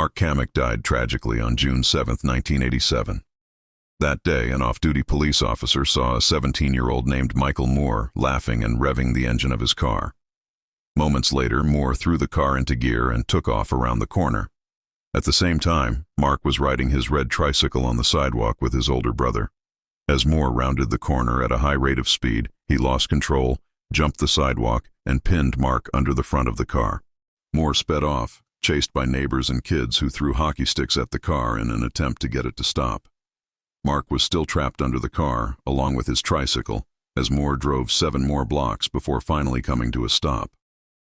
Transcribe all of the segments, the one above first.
Mark Camac died tragically on June 7, 1987. That day, an off-duty police officer saw a 17-year-old named Michael Moore laughing and revving the engine of his car. Moments later, Moore threw the car into gear and took off around the corner. At the same time, Mark was riding his red tricycle on the sidewalk with his older brother. As Moore rounded the corner at a high rate of speed, he lost control, jumped the sidewalk, and pinned Mark under the front of the car. Moore sped off, chased by neighbors and kids who threw hockey sticks at the car in an attempt to get it to stop. Mark was still trapped under the car, along with his tricycle, as Moore drove 7 more blocks before finally coming to a stop.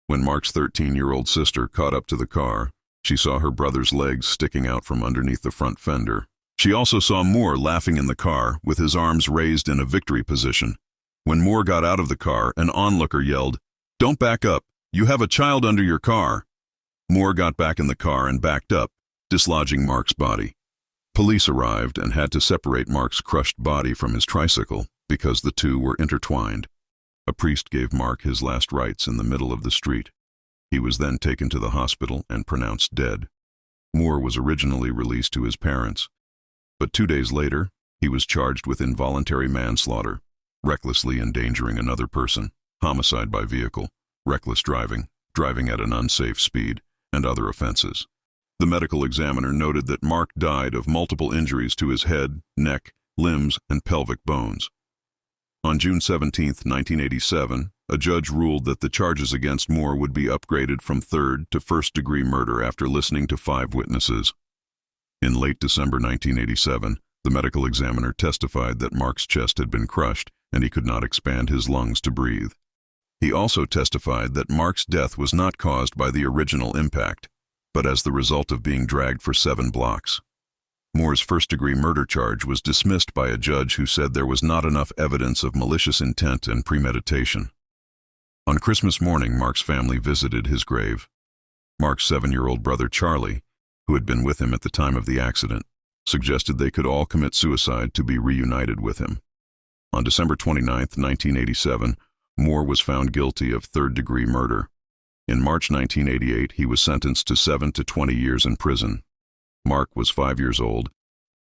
When Mark's 13-year-old sister caught up to the car, she saw her brother's legs sticking out from underneath the front fender. She also saw Moore laughing in the car, with his arms raised in a victory position. When Moore got out of the car, an onlooker yelled, "Don't back up, you have a child under your car." Moore got back in the car and backed up, dislodging Mark's body. Police arrived and had to separate Mark's crushed body from his tricycle because the two were intertwined. A priest gave Mark his last rites in the middle of the street. He was then taken to the hospital and pronounced dead. Moore was originally released to his parents, but 2 days later, he was charged with involuntary manslaughter, recklessly endangering another person, homicide by vehicle, reckless driving, driving at an unsafe speed, and other offenses. The medical examiner noted that Mark died of multiple injuries to his head, neck, limbs, and pelvic bones. On June 17, 1987, a judge ruled that the charges against Moore would be upgraded from third to first-degree murder after listening to 5 witnesses. In late December 1987, the medical examiner testified that Mark's chest had been crushed and he could not expand his lungs to breathe. He also testified that Mark's death was not caused by the original impact, but as the result of being dragged for 7 blocks. Moore's first-degree murder charge was dismissed by a judge who said there was not enough evidence of malicious intent and premeditation. On Christmas morning, Mark's family visited his grave. Mark's 7-year-old brother Charlie, who had been with him at the time of the accident, suggested they could all commit suicide to be reunited with him. On December 29, 1987, Moore was found guilty of third-degree murder. In March 1988, he was sentenced to 7 to 20 years in prison. Mark was 5 years old